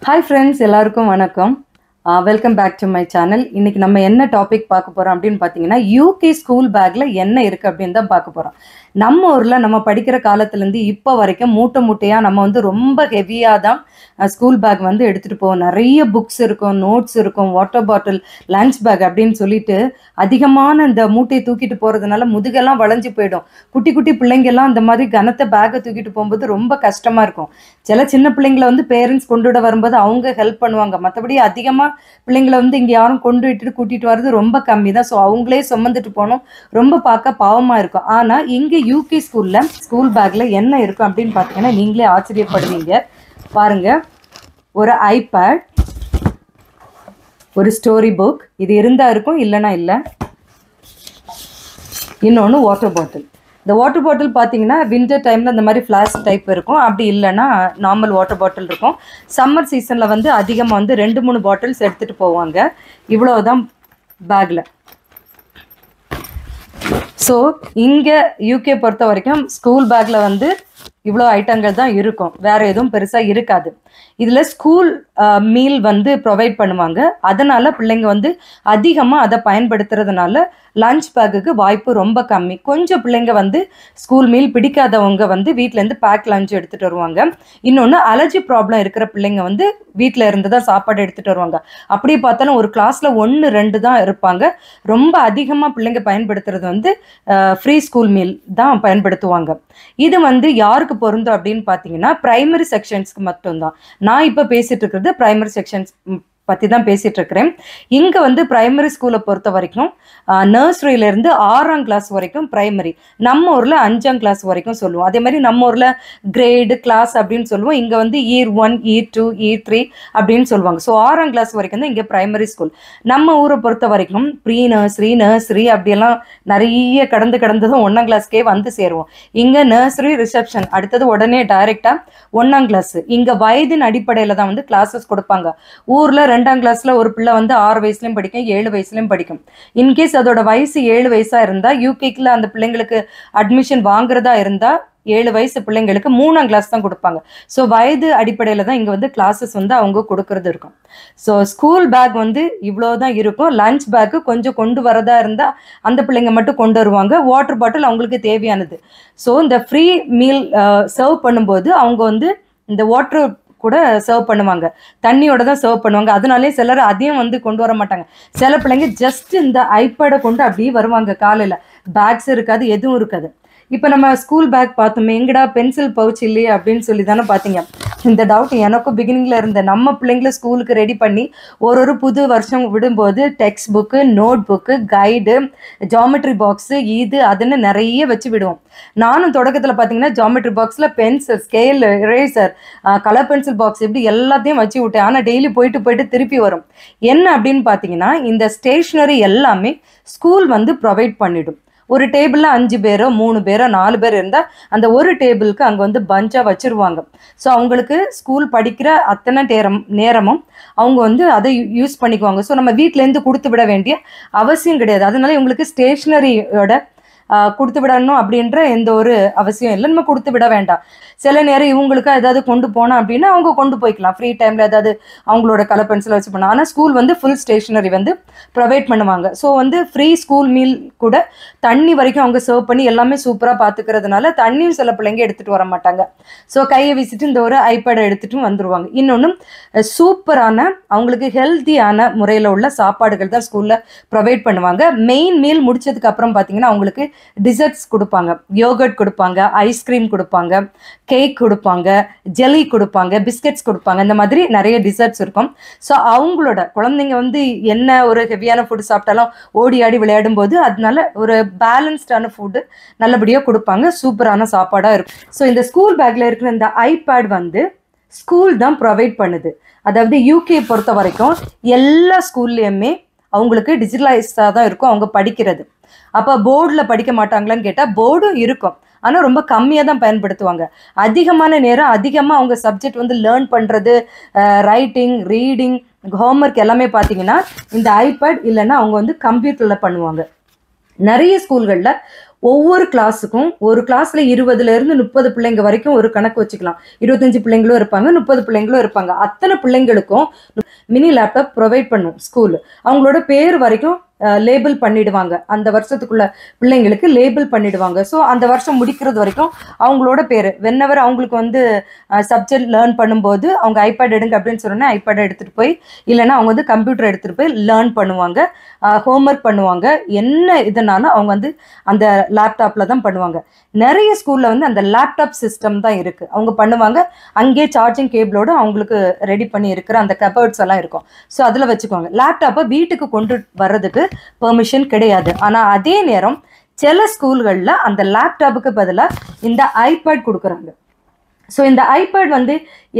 Hi friends, எல்லாருக்கும் வணக்கம். Welcome back to my channel. இன்னைக்கு நம்ம என்ன டாபிக் பார்க்க போறோம் அப்படின்னு பார்த்தீங்கன்னா, யூகே ஸ்கூல் பேக்ல என்ன இருக்கு அப்படின்னு தான் பார்க்க போறோம். நம்ம ஊர்ல நம்ம படிக்கிற காலத்துலேருந்து இப்போ வரைக்கும் மூட்டை மூட்டையா நம்ம வந்து ரொம்ப ஹெவியாக தான் ஸ்கூல் பேக் வந்து எடுத்துட்டு போவோம். நிறைய புக்ஸ் இருக்கும், நோட்ஸ் இருக்கும், வாட்டர் பாட்டில், லஞ்ச் பேக் அப்படின்னு சொல்லிட்டு அதிகமான இந்த மூட்டையை தூக்கிட்டு போறதுனால முதுகெல்லாம் வளைஞ்சு போயிடும். குட்டி குட்டி பிள்ளைங்கெல்லாம் இந்த மாதிரி கனத்த பேக்கை தூக்கிட்டு போகும்போது ரொம்ப கஷ்டமா இருக்கும். சின்ன பிள்ளைங்களை வந்து பேரண்ட்ஸ் கொண்டு விட வரும்போது அவங்க ஹெல்ப் பண்ணுவாங்க. மற்றபடி அதிகமாக பிள்ளைங்களை வந்து இங்கே யாரும் கொண்டு விட்டுட்டு கூட்டிட்டு வர்றது ரொம்ப கம்மி தான். ஸோ அவங்களே சுமந்துட்டு போனோம், ரொம்ப பார்க்க பாவமாக இருக்கும். ஆனால் இங்கே யூகே ஸ்கூலில் ஸ்கூல் பேக்கில் என்ன இருக்கும் அப்படின்னு பார்த்தீங்கன்னா நீங்களே ஆச்சரியப்படுவீங்க. பாருங்க, ஒரு ஐபேட், ஒரு ஸ்டோரி புக், இது இருந்தால் இருக்கும், இல்லைன்னா இல்லை. இன்னொன்று வாட்டர் பாட்டில். இந்த வாட்டர் பாட்டில் பார்த்தீங்கன்னா வின்டர் டைமில் இந்த மாதிரி ஃப்ளாஸ்க் டைப் இருக்கும், அப்படி இல்லைன்னா நார்மல் வாட்டர் பாட்டில் இருக்கும். சம்மர் சீசனில் வந்து அதிகமாக வந்து 2-3 பாட்டில்ஸ் எடுத்துகிட்டு போவாங்க. இவ்வளோதான் பேக்கில். ஸோ இங்கே யூகே பொறுத்த வரைக்கும் ஸ்கூல் பேக்கில் வந்து இவ்வளோ ஐட்டங்கள் தான் இருக்கும், வேறு எதுவும் பெருசாக இருக்காது. இதில் ஸ்கூல் மீல் வந்து ப்ரொவைட் பண்ணுவாங்க. அதனால் பிள்ளைங்க வந்து அதிகமாக அதை பயன்படுத்துறதுனால லஞ்ச் பேக்குக்கு வாய்ப்பு ரொம்ப கம்மி. கொஞ்சம் பிள்ளைங்க வந்து ஸ்கூல் மீல் பிடிக்காதவங்க வந்து வீட்டிலேருந்து பேக் லஞ்ச் எடுத்துகிட்டு வருவாங்க. இன்னொன்று, அலர்ஜி ப்ராப்ளம் இருக்கிற பிள்ளைங்க வந்து வீட்டில் இருந்து தான் சாப்பாடு எடுத்துகிட்டு வருவாங்க. அப்படி பார்த்தாலும் ஒரு கிளாஸில் 1-2 தான் இருப்பாங்க. ரொம்ப அதிகமாக பிள்ளைங்க பயன்படுத்துறது வந்து ஃப்ரீ ஸ்கூல் மீல் தான் பயன்படுத்துவாங்க. இது வந்து யாருக்கு பொருந்தும் அப்படின்னு பார்த்தீங்கன்னா பிரைமரி செக்ஷன்ஸ்க்கு மட்டும்தான். நான் இப்போ பேசிட்டு இருக்கிறது பிரைமரி செக்ஷன்ஸ் பற்றி தான் பேசிகிட்டு இருக்கிறேன். இங்கே வந்து பிரைமரி ஸ்கூலை பொறுத்த வரைக்கும் நர்சரியிலேருந்து 6ஆம் கிளாஸ் வரைக்கும் பிரைமரி. நம்ம ஊரில் 5ஆம் கிளாஸ் வரைக்கும் சொல்லுவோம். அதே மாதிரி நம்ம ஊரில் கிரேடு கிளாஸ் அப்படின்னு சொல்லுவோம். இங்கே வந்து இயர் 1, இயர் 2, இயர் 3 அப்படின்னு சொல்லுவாங்க. ஸோ 6ஆம் கிளாஸ் வரைக்கும் தான் இங்கே பிரைமரி ஸ்கூல். நம்ம ஊரை பொறுத்த வரைக்கும் ப்ரீ நர்சரி, நர்சரி அப்படியெல்லாம் நிறைய கடந்து தான் 1ஆம் கிளாஸ்க்கே வந்து சேருவோம். இங்கே நர்சரி, ரிசப்ஷன், அடுத்தது உடனே டைரெக்டாக 1ஆம் கிளாஸ். இங்கே வயதின் அடிப்படையில் தான் வந்து கிளாஸஸ் கொடுப்பாங்க. ஊரில் 2ஆம் கிளாஸில் ஒரு பிள்ளை வந்து 6 வயசுலையும் படிக்கும், 7 வயசுலையும் படிக்கும். இன்கேஸ் அதோட வயசு 7 வயசா இருந்தால் யூகேக்கில் அந்த பிள்ளைங்களுக்கு அட்மிஷன் வாங்குறதா இருந்தால் 7 வயசு பிள்ளைங்களுக்கு 3ஆம் கிளாஸ் தான் கொடுப்பாங்க. ஸோ வயது அடிப்படையில் தான் இங்கே வந்து கிளாஸஸ் வந்து அவங்க கொடுக்கறது இருக்கும். ஸோ ஸ்கூல் பேக் வந்து இவ்வளோ தான் இருக்கும். லஞ்ச் பேக்கு கொஞ்சம் கொண்டு வரதா இருந்தால் அந்த பிள்ளைங்க மட்டும் கொண்டு வருவாங்க. வாட்டர் பாட்டில் அவங்களுக்கு தேவையானது. ஸோ இந்த ஃப்ரீ மீல் சர்வ் பண்ணும்போது அவங்க வந்து இந்த வாட்டர் கூட சர்வ் பண்ணுவாங்க, தண்ணியோட தான் சர்வ் பண்ணுவாங்க. அதனாலே சிலர் அதையும் வந்து கொண்டு வர மாட்டாங்க. சில பிள்ளைங்க ஜஸ்ட் இந்த ஐபேடை கொண்டு அப்படியே வருவாங்க. காலையில் பேக்ஸ் இருக்காது, எதுவும் இருக்காது. இப்போ நம்ம ஸ்கூல் பேக் பார்த்தோமே, எங்கடா பென்சில் பவுச் இல்லையே அப்படின்னு சொல்லி தானே பார்த்தீங்க. இந்த டவுட் எனக்கும் பிகினிங்கில் இருந்த. நம்ம பிள்ளைங்கள ஸ்கூலுக்கு ரெடி பண்ணி ஒரு புது வருஷம் விடும்போது text book, note book, guide, geometry box, இது அதுன்னு நிறைய வச்சு விடுவோம். நானும் தொடக்கத்தில் பார்த்தீங்கன்னா ஜாமெட்ரி பாக்ஸில் pencil, scale, eraser, colour pencil box இப்படி எல்லாத்தையும் வச்சு விட்டேன். ஆனால் டெய்லி போயிட்டு திருப்பி வரும். என்ன அப்படின்னு பார்த்தீங்கன்னா இந்த ஸ்டேஷ்னரி எல்லாமே ஸ்கூல் வந்து ப்ரொவைட் பண்ணிடும். ஒரு டேபிளில் 5 பேரோ 3 பேரோ 4 பேர் இருந்தால் அந்த ஒரு டேபிளுக்கு அங்கே வந்து பஞ்சாக வச்சுருவாங்க. ஸோ அவங்களுக்கு ஸ்கூல் படிக்கிற அத்தனை நேரமும் அவங்க வந்து அதை யூஸ் பண்ணிக்குவாங்க. ஸோ நம்ம வீட்டிலேருந்து கொடுத்து விட வேண்டிய அவசியம் கிடையாது. அதனால இவங்களுக்கு ஸ்டேஷ்னரியோட கொடுத்து விடணும் அப்படின்ற எந்த ஒரு அவசியம் இல்லை. நம்ம கொடுத்து விட வேண்டாம். சில நேரம் இவங்களுக்கு ஏதாவது கொண்டு போனோம் அப்படின்னா அவங்க கொண்டு போய்க்கலாம். ஃப்ரீ டைமில் ஏதாவது அவங்களோட கலர் பென்சில் வச்சு பண்ணலாம். ஆனால் ஸ்கூல் வந்து ஃபுல் ஸ்டேஷ்னரி வந்து ப்ரொவைட் பண்ணுவாங்க. ஸோ வந்து ஃப்ரீ ஸ்கூல் மீல் கூட தண்ணி வரைக்கும் அவங்க சர்வ் பண்ணி எல்லாமே சூப்பராக பார்த்துக்கிறதுனால தண்ணியும் சில பிள்ளைங்க எடுத்துகிட்டு வர மாட்டாங்க. ஸோ கையை வீசிட்டு இந்த ஒரு ஐபேடை எடுத்துகிட்டு வந்துடுவாங்க. இன்னொன்று, சூப்பரான அவங்களுக்கு ஹெல்த்தியான முறையில் உள்ள சாப்பாடுகள் தான் ஸ்கூலில் ப்ரொவைட் பண்ணுவாங்க. மெயின் மீல் முடிச்சதுக்கு அப்புறம் பார்த்தீங்கன்னா அவங்களுக்கு டிசர்ட்ஸ் கொடுப்பாங்க, யோகர்ட் கொடுப்பாங்க, ஐஸ்கிரீம் கொடுப்பாங்க, கேக் கொடுப்பாங்க, ஜெல்லி கொடுப்பாங்க, பிஸ்கெட்ஸ் கொடுப்பாங்க. இந்த மாதிரி நிறைய டிசர்ட்ஸ் இருக்கும். ஸோ அவங்களோட குழந்தைங்க வந்து என்ன ஒரு ஹெவியான ஃபுட் சாப்பிட்டாலும் ஓடி ஆடி விளையாடும் போது அதனால ஒரு பேலன்ஸ்டான ஃபுட்டு நல்லபடியாக கொடுப்பாங்க. சூப்பரான சாப்பாடாக இருக்கும். ஸோ இந்த ஸ்கூல் பேக்கில் இருக்கிற இந்த ஐபேட் வந்து ஸ்கூல் தான் ப்ரொவைட் பண்ணுது. அதாவது யூகே பொறுத்த வரைக்கும் எல்லா ஸ்கூல்லையுமே அவங்களுக்கு டிஜிட்டலைஸ்டாக தான் இருக்கும் அவங்க படிக்கிறது. அப்போ போர்டில் படிக்க மாட்டாங்களான்னு கேட்டால் போர்டும் இருக்கும், ஆனால் ரொம்ப கம்மியாக தான் பயன்படுத்துவாங்க. அதிகமான நேரம் அதிகமாக அவங்க சப்ஜெக்ட் வந்து லேர்ன் பண்ணுறது, ரைட்டிங், ரீடிங், ஹோம்ஒர்க் எல்லாமே பார்த்தீங்கன்னா இந்த ஐபேட் இல்லைன்னா அவங்க வந்து கம்ப்யூட்டரில் பண்ணுவாங்க. நிறைய ஸ்கூல்களில் ஒவ்வொரு கிளாஸுக்கும் ஒரு கிளாஸ்ல 20ல இருந்து 30 பிள்ளைங்க வரைக்கும் ஒரு கணக்கு வச்சுக்கலாம். 25 பிள்ளைங்களும் இருப்பாங்க, 30 பிள்ளைங்களும் இருப்பாங்க. அத்தனை பிள்ளைங்களுக்கும் மினி லேப்டாப் ப்ரொவைட் பண்ணும் ஸ்கூல். அவங்களோட பேர் வரைக்கும் லேபிள் பண்ணிடுவாங்க. அந்த வருஷத்துக்குள்ள பிள்ளைங்களுக்கு லேபிள் பண்ணிடுவாங்க. ஸோ அந்த வருஷம் முடிக்கிறது வரைக்கும் அவங்களோட பேர் வென்னவர் அவங்களுக்கு வந்து சப்ஜெக்ட் லேர்ன் பண்ணும்போது அவங்க ஐபேட் எடுங்க அப்படின்னு சொன்னோன்னே ஐபேடை எடுத்துகிட்டு போய், இல்லைன்னா அவங்க வந்து கம்ப்யூட்டர் எடுத்துகிட்டு போய் லேர்ன் பண்ணுவாங்க, ஹோம்ஒர்க் பண்ணுவாங்க. என்ன இதனாலும் அவங்க வந்து அந்த லேப்டாப்பில் தான் பண்ணுவாங்க. நிறைய ஸ்கூலில் வந்து அந்த லேப்டாப் சிஸ்டம் தான் இருக்குது. அவங்க பண்ணுவாங்க, அங்கேயே சார்ஜிங் கேபிளோடு அவங்களுக்கு ரெடி பண்ணி இருக்கிற அந்த கபர்ட்ஸ் எல்லாம் இருக்கும். ஸோ அதில் வச்சுக்குவாங்க. லேப்டாப்பை வீட்டுக்கு கொண்டு வர்றதுக்கு பெர்மிஷன் கிடையாது. ஆனால் அதே நேரம் சில ஸ்கூல்களில் அந்த லேப்டாப்புக்கு பதிலாக இந்த ஐபேட் கொடுக்குறாங்க. ஸோ இந்த ஐபேட் வந்து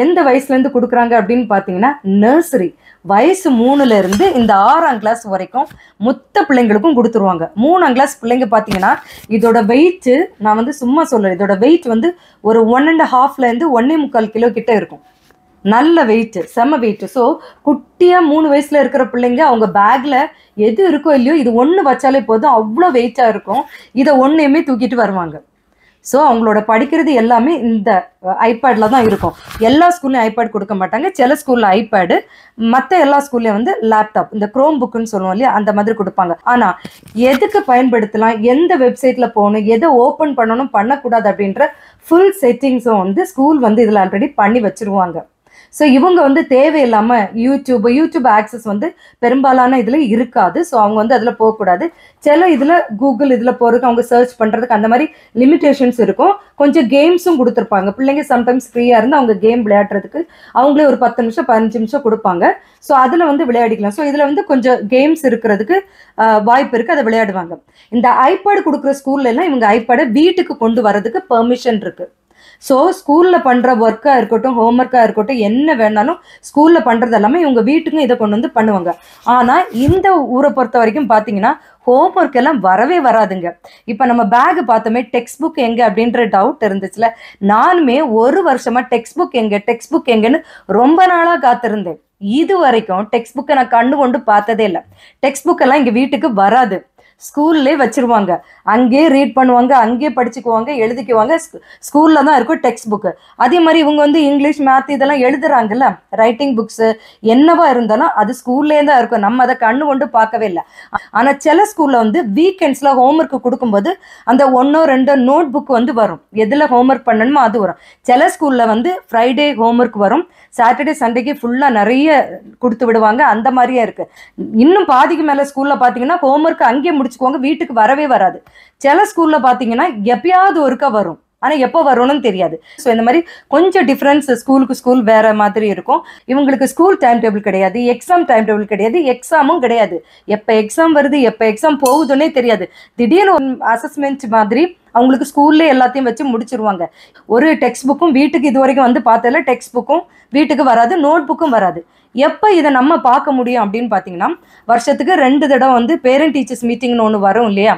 எந்த வயசுலேருந்து கொடுக்குறாங்க அப்படின்னு பார்த்தீங்கன்னா, நர்சரி வயசு 3லேருந்து இந்த 6ஆம் கிளாஸ் வரைக்கும் மொத்த பிள்ளைங்களுக்கும் கொடுத்துருவாங்க. 3ஆம் கிளாஸ் பிள்ளைங்க பார்த்தீங்கன்னா இதோட வெயிட்டு, நான் வந்து சும்மா சொல்கிறேன், இதோட வெயிட் வந்து ஒரு 1.5லேருந்து 1.25 கிலோ கிட்ட இருக்கும். நல்ல வெயிட்டு, செம்ம வெயிட்டு. ஸோ குட்டியாக 3 வயசில் இருக்கிற பிள்ளைங்க அவங்க பேக்கில் எது இருக்கோ இல்லையோ இது ஒன்று வச்சாலே போதும், அவ்வளோ வெயிட்டாக இருக்கும். இதை ஒன்றையுமே தூக்கிட்டு வருவாங்க. ஸோ அவங்களோட படிக்கிறது எல்லாமே இந்த ஐபேடில் தான் இருக்கும். எல்லா ஸ்கூல்லையும் ஐபேட் கொடுக்க மாட்டாங்க. சில ஸ்கூலில் ஐபேடு, மற்ற எல்லா ஸ்கூல்லையும் வந்து லேப்டாப், இந்த க்ரோம் புக்குன்னு சொல்லுவோம் இல்லையா, அந்த மாதிரி கொடுப்பாங்க. ஆனால் எதுக்கு பயன்படுத்தலாம், எந்த வெப்சைட்டில் போகணும், எதை ஓப்பன் பண்ணணும் பண்ணக்கூடாது அப்படின்ற ஃபுல் செட்டிங்ஸும் வந்து ஸ்கூல் வந்து இதில் ஆல்ரெடி பண்ணி வச்சுருவாங்க. ஸோ இவங்க வந்து தேவையில்லாமல் யூடியூப் ஆக்சஸ் வந்து பெரும்பாலான இதில் இருக்காது. ஸோ அவங்க வந்து அதில் போகக்கூடாது. சில இதில் கூகுள் இதில் போகிறதுக்கு, அவங்க சர்ச் பண்ணுறதுக்கு அந்த மாதிரி லிமிட்டேஷன்ஸ் இருக்கும். கொஞ்சம் கேம்ஸும் கொடுத்துருப்பாங்க. பிள்ளைங்க சம்டைம்ஸ் ஃப்ரீயாக இருந்து அவங்க கேம் விளையாடுறதுக்கு அவங்களே ஒரு 10 நிமிஷம் 15 நிமிஷம் கொடுப்பாங்க. ஸோ அதில் வந்து விளையாடிக்கலாம். ஸோ இதில் வந்து கொஞ்சம் கேம்ஸ் இருக்கிறதுக்கு வாய்ப்பு இருக்குது, அதை விளையாடுவாங்க. இந்த ஐபேட் கொடுக்குற ஸ்கூல்லலாம் இவங்க ஐபேடை வீட்டுக்கு கொண்டு வரதுக்கு பெர்மிஷன் இருக்குது. ஸோ ஸ்கூலில் பண்ணுற ஒர்க்காக இருக்கட்டும், ஹோம்ஒர்க்காக இருக்கட்டும், என்ன வேணாலும் ஸ்கூலில் பண்ணுறது எல்லாமே இவங்க வீட்டுக்கும் இதை கொண்டு வந்து பண்ணுவாங்க. ஆனால் இந்த ஊரை பொறுத்த வரைக்கும் பார்த்தீங்கன்னா ஹோம்ஒர்க் எல்லாம் வரவே வராதுங்க. இப்போ நம்ம பேக் பார்த்தோமே, டெக்ஸ்ட் புக் எங்கே அப்படின்ற டவுட் இருந்துச்சுல, நானுமே ஒரு வருஷமாக டெக்ஸ்ட் புக் எங்கன்னு ரொம்ப நாளாக காத்திருந்தேன். இது வரைக்கும் டெக்ஸ்ட் புக்கை நான் கண்டு கொண்டு பார்த்ததே இல்லை. டெக்ஸ்ட் புக்கெல்லாம் இங்கே வீட்டுக்கு வராது, ஸ்கூல்லே வச்சிருவாங்க. அங்கேயே ரீட் பண்ணுவாங்க, அங்கேயே படிச்சுக்குவாங்க, எழுதிக்குவாங்க. ஸ்கூலில் தான் இருக்கும் டெக்ஸ்ட் புக்கு. அதே மாதிரி இவங்க வந்து இங்கிலீஷ், மேத் இதெல்லாம் எழுதுறாங்கல்ல, ரைட்டிங் புக்ஸு என்னவா இருந்தாலும் அது ஸ்கூல்லே தான் இருக்கும். நம்ம அதை கண்ணு கொண்டு பார்க்கவே இல்லை. ஆனால் சில ஸ்கூலில் வந்து வீக்கெண்ட்ஸில் ஹோம்ஒர்க்கு கொடுக்கும்போது அந்த 1-2 நோட் புக் வந்து வரும். எதில் ஹோம்ஒர்க் பண்ணணுமோ அது வரும். சில ஸ்கூலில் வந்து ஃப்ரைடே ஹோம்ஒர்க் வரும், சாட்டர்டே சண்டேக்கு ஃபுல்லாக நிறைய கொடுத்து விடுவாங்க. அந்த மாதிரியே இருக்குது. இன்னும் பாதிக்கு மேலே ஸ்கூலில் பார்த்தீங்கன்னா ஹோம்ஒர்க் அங்கேயே முடிச்சுக்குவாங்க, வீட்டுக்கு வரவே வராது. சில ஸ்கூல்ல பாத்தீங்கன்னா எப்பயாவது ஒருக்கா வரும், ஆனா எப்போ வரும்னு தெரியாது. ஸோ இந்த மாதிரி கொஞ்சம் டிஃப்ரென்ஸ், ஸ்கூலுக்கு ஸ்கூல் வேற மாதிரி இருக்கும். இவங்களுக்கு ஸ்கூல் டைம் டேபிள் கிடையாது, எக்ஸாம் டைம் டேபிள் கிடையாது, எக்ஸாமும் கிடையாது. எப்போ எக்ஸாம் வருது, எப்போ எக்ஸாம் போகுதுன்னே தெரியாது. திடீர்னு அசஸ்மெண்ட் மாதிரி அவங்களுக்கு ஸ்கூல்ல எல்லாத்தையும் வச்சு முடிச்சிருவாங்க. ஒரு டெக்ஸ்ட் புக்கும் வீட்டுக்கு இது வரைக்கும் வந்து பார்த்ததில்ல. டெக்ஸ்ட் புக்கும் வீட்டுக்கு வராது, நோட் புக்கும் வராது. எப்போ இதை நம்ம பார்க்க முடியும் அப்படின்னு பார்த்தீங்கன்னா, வருஷத்துக்கு 2 தடவை வந்து பேரண்ட் டீச்சர்ஸ் மீட்டிங்னு ஒன்று வரும் இல்லையா,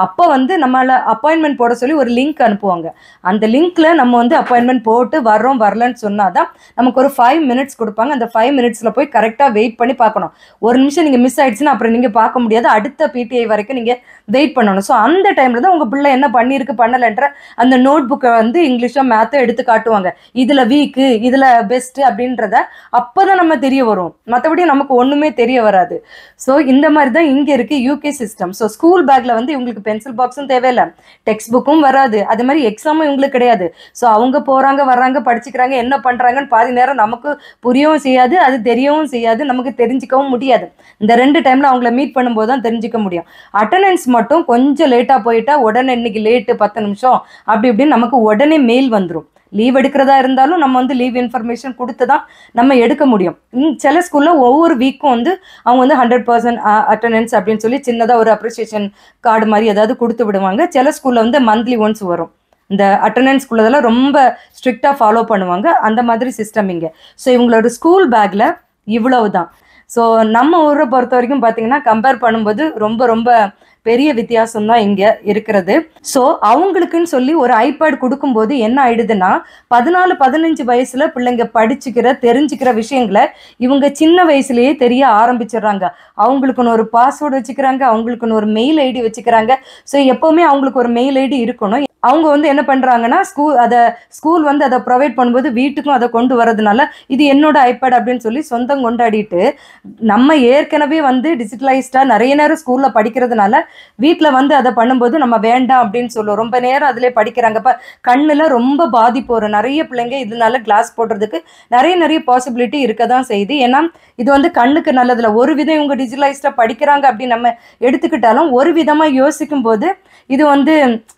அப்போ வந்து நம்மளை அப்பாயின்மெண்ட் போட சொல்லி ஒரு லிங்க் அனுப்புவாங்க. அந்த லிங்க்ல நம்ம வந்து அப்பாயின்மெண்ட் போட்டு வர்றோம் வரலன்னு சொன்னாதான் நமக்கு ஒரு 5 மினிட்ஸ் கொடுப்பாங்க. அந்த 5 மினிட்ஸ்ல போய் கரெக்டாக வெயிட் பண்ணி பார்க்கணும். ஒரு நிமிஷம் நீங்கள் மிஸ் ஆயிடுச்சுன்னா அப்புறம் நீங்கள் பார்க்க முடியாது, அடுத்த பிடிஐ வரைக்கும் நீங்கள் வெயிட் பண்ணணும். ஸோ அந்த டைம்ல தான் உங்கள் பிள்ளை என்ன பண்ணியிருக்கு பண்ணலைன்ற அந்த நோட் புக்கை வந்து இங்கிலீஷோ மேத்தோ எடுத்து காட்டுவாங்க. இதில் வீக்கு, இதில் பெஸ்ட்டு அப்படின்றத அப்போ தான் நம்ம தெரிய வரும். மற்றபடி நமக்கு ஒன்றுமே தெரிய வராது. ஸோ இந்த மாதிரி தான் இங்கே இருக்குது யூகே சிஸ்டம். ஸோ ஸ்கூல் பேக்கில் வந்து இவங்களுக்கு பென்சில் பாக்ஸும் தேவையில்லை, டெக்ஸ்ட் புக்கும் வராது, அது மாதிரி எக்ஸாமும் இவங்களுக்கு கிடையாது. ஸோ அவங்க போகிறாங்க வர்றாங்க படிச்சுக்கிறாங்க, என்ன பண்ணுறாங்கன்னு பாதி நேரம் நமக்கு புரியவும் செய்யாது, அது தெரியவும் செய்யாது, நமக்கு தெரிஞ்சிக்கவும் முடியாது. இந்த 2 டைமில் அவங்கள மீட் பண்ணும்போது தான் தெரிஞ்சிக்க முடியும். அட்டண்டன்ஸ் மட்டும் கொஞ்சம் லேட்டாக போயிட்டா உடனே இன்னைக்கு லேட்டு 10 நிமிஷம் அப்படி இப்படின்னு நமக்கு உடனே மெயில் வந்துடும். லீவ் எடுக்கிறதா இருந்தாலும் நம்ம வந்து லீவ் இன்ஃபர்மேஷன் கொடுத்து தான் நம்ம எடுக்க முடியும். சில ஸ்கூலில் ஒவ்வொரு வீக்கும் வந்து அவங்க வந்து 100% அட்டண்டன்ஸ் அப்படின்னு சொல்லி சின்னதாக ஒரு அப்ரிசியேஷன் கார்டு மாதிரி ஏதாவது கொடுத்து விடுவாங்க. சில ஸ்கூலில் வந்து மந்த்லி ஒன்ஸ் வரும். இந்த அட்டண்டன்ஸ்குள்ளதெல்லாம் ரொம்ப ஸ்ட்ரிக்டாக ஃபாலோ பண்ணுவாங்க. அந்த மாதிரி சிஸ்டம் இங்கே. ஸோ இவங்களோட ஸ்கூல் பேக்கில் இவ்வளவு தான். ஸோ நம்ம ஊரை பொறுத்த வரைக்கும் பார்த்தீங்கன்னா கம்பேர் பண்ணும்போது ரொம்ப ரொம்ப பெரிய வித்தியாசம் தான் இங்க இருக்கிறது. ஸோ அவங்களுக்குன்னு சொல்லி ஒரு ஐபேட் கொடுக்கும்போது என்ன ஆயிடுதுன்னா 14-15 வயசுல பிள்ளைங்க தெரிஞ்சுக்கிற விஷயங்களை இவங்க சின்ன வயசுலயே தெரிய ஆரம்பிச்சிடுறாங்க. அவங்களுக்குன்னு ஒரு பாஸ்வேர்டு வச்சுக்கிறாங்க, அவங்களுக்குன்னு ஒரு மெயில் ஐடி வச்சுக்கிறாங்க. ஸோ எப்பவுமே அவங்களுக்கு ஒரு மெயில் ஐடி இருக்கணும். அவங்க வந்து என்ன பண்றாங்கன்னா ஸ்கூல் வந்து அதை ப்ரொவைட் பண்ணும்போது வீட்டுக்கும் அதை கொண்டு வரதுனால இது என்னோட ஐபேட் அப்படின்னு சொல்லி சொந்தம் கொண்டாடிட்டு நம்ம ஏற்கனவே வந்து டிஜிட்டலைஸ்டா நிறைய நேரம் ஸ்கூல்ல படிக்கிறதுனால வீட்டுல வந்து அதை பண்ணும்போது நம்ம வேண்டாம் அப்படின்னு சொல்லுவோம். ரொம்ப நேரம் அதுல படிக்கிறாங்க. இப்ப கண்ணுல ரொம்ப பாதிப்பு வரும். நிறைய பிள்ளைங்க இதனால கிளாஸ் போடுறதுக்கு நிறைய பாசிபிலிட்டி இருக்கதான் செய்யுது. ஏன்னா இது வந்து கண்ணுக்கு நல்லதுல. ஒரு விதம் இவங்க டிஜிட்டலைஸ்டா படிக்கிறாங்க அப்படின்னு நம்ம எடுத்துக்கிட்டாலும் ஒரு விதமா யோசிக்கும் போது இது வந்து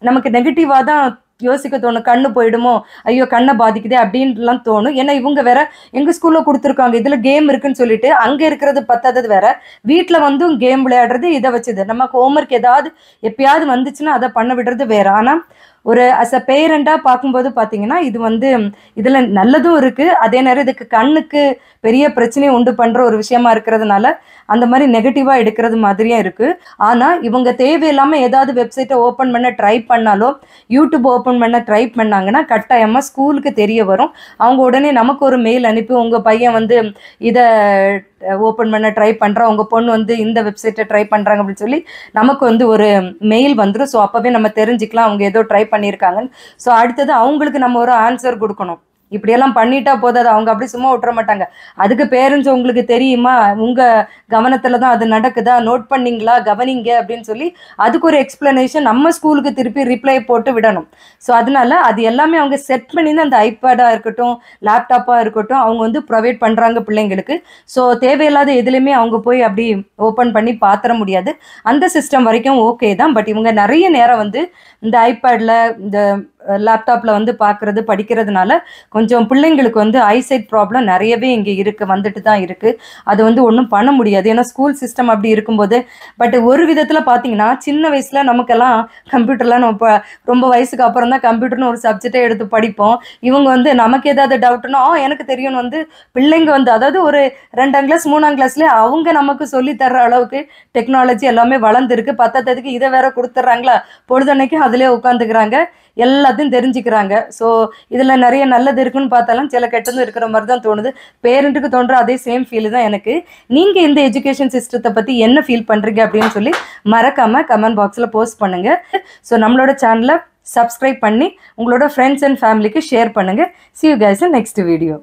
நமக்கு நெகட்டிவா தான் யோசிக்க தோணும். கண்ணு போயிடுமோ, ஐயோ கண்ணை பாதிக்குதே அப்படின்லாம் தோணும். ஏன்னா இவங்க வேற எங்க ஸ்கூல்ல கொடுத்துருக்காங்க இதுல கேம் இருக்குன்னு சொல்லிட்டு அங்க இருக்கிறது பத்தாதது வேற வீட்டுல வந்து கேம் விளையாடுறது இதை வச்சுது. நமக்கு ஹோம்ஒர்க் ஏதாவது எப்பயாவது வந்துச்சுன்னா அதை பண்ண விடுறது வேற. ஆனா ஒரு அஸ் அ பேரண்டா பார்க்கும்போது பாத்தீங்கன்னா இது வந்து இதுல நல்லதும் இருக்கு, அதே நேரம் இதுக்கு கண்ணுக்கு பெரிய பிரச்சனையை உண்டு பண்ற ஒரு விஷயமா இருக்கிறதுனால அந்த மாதிரி நெகட்டிவா எடுக்கிறது மாதிரியும் இருக்கு. ஆனா இவங்க தேவையில்லாம ஏதாவது வெப்சைட்டை ஓப்பன் பண்ண ட்ரை பண்ணாலோ யூடியூப் ஓப்பன் பண்ண ட்ரை பண்ணாங்கன்னா கட்டாயமா ஸ்கூலுக்கு தெரிய வரும். அவங்க உடனே நமக்கு ஒரு மெயில் அனுப்பி உங்க பையன் வந்து இதை ஓப்பன் பண்ண ட்ரை பண்றான், உங்க பொண்ணு வந்து இந்த வெப்சைட்டை ட்ரை பண்றாங்க அப்படின்னு சொல்லி நமக்கு வந்து ஒரு மெயில் வந்துடும். ஸோ அப்பவே நம்ம தெரிஞ்சுக்கலாம் அவங்க ஏதோ ட்ரை பண்ணியிருக்காங்கன்னு. ஸோ அடுத்தது அவங்களுக்கு நம்ம ஒரு ஆன்சர் கொடுக்கணும். இப்படியெல்லாம் பண்ணிட்டா போதாது, அவங்க அப்படி சும்மா விட்டுற மாட்டாங்க. அதுக்கு பேரண்ட்ஸ் உங்களுக்கு தெரியுமா, உங்க கவனத்துல தான் அது நடக்குதா, நோட் பண்ணீங்களா, கவனிங்க அப்படின்னு சொல்லி அதுக்கு ஒரு எக்ஸ்பிளனேஷன் நம்ம ஸ்கூலுக்கு திருப்பி ரிப்ளை போட்டு விடணும். ஸோ அதனால அது எல்லாமே அவங்க செட் பண்ணி தான் அந்த ஐபேடா இருக்கட்டும் லேப்டாப்பா இருக்கட்டும் அவங்க வந்து ப்ரொவைட் பண்றாங்க பிள்ளைங்களுக்கு. ஸோ தேவையில்லாத எதுலையுமே அவங்க போய் அப்படி ஓப்பன் பண்ணி பாத்திர முடியாது. அந்த சிஸ்டம் வரைக்கும் ஓகே தான். பட் இவங்க நிறைய நேரம் வந்து இந்த ஐபேட்ல இந்த லேப்டாப்ல வந்து பார்க்கறது படிக்கிறதுனால கொஞ்சம் பிள்ளைங்களுக்கு வந்து ஐசைட் ப்ராப்ளம் நிறையவே இங்கே வந்துட்டு தான் இருக்கு. அது வந்து ஒன்றும் பண்ண முடியாது, ஏன்னா ஸ்கூல் சிஸ்டம் அப்படி இருக்கும்போது. பட் ஒரு விதத்தில் பார்த்தீங்கன்னா சின்ன வயசுல நமக்கெல்லாம் கம்ப்யூட்டர்லாம் நம்ம ரொம்ப வயசுக்கு அப்புறம் தான் கம்ப்யூட்டர்னு ஒரு சப்ஜெக்டை எடுத்து படிப்போம். இவங்க வந்து நமக்கு ஏதாவது டவுட்னா எனக்கு தெரியும்னு வந்து பிள்ளைங்க வந்து அதாவது ஒரு 2ஆம் கிளாஸ் 3ஆம் கிளாஸ்ல அவங்க நமக்கு சொல்லி தர்ற அளவுக்கு டெக்னாலஜி எல்லாமே வளர்ந்துருக்கு. பத்தாததுக்கு இதை வேற கொடுத்துட்றாங்களா, பொழுதன்னைக்கு அதிலே உட்காந்துக்கிறாங்க, எல்லாத்தையும் தெரிஞ்சுக்கிறாங்க. ஸோ இதில் நிறைய நல்லது இருக்குன்னு பார்த்தாலும் சில கெட்டதும் இருக்கிற மாதிரி தான் தோணுது. பேரண்ட்டுக்கு தோன்ற அதே சேம் ஃபீல் தான் எனக்கு. நீங்கள் இந்த எஜுகேஷன் சிஸ்டத்தை பற்றி என்ன ஃபீல் பண்ணுறீங்க அப்படின்னு சொல்லி மறக்காமல் கமெண்ட் பாக்ஸில் போஸ்ட் பண்ணுங்கள். ஸோ நம்மளோட சேனலை சப்ஸ்கிரைப் பண்ணி உங்களோட ஃப்ரெண்ட்ஸ் அண்ட் ஃபேமிலிக்கு ஷேர் பண்ணுங்கள். See you guys in next video.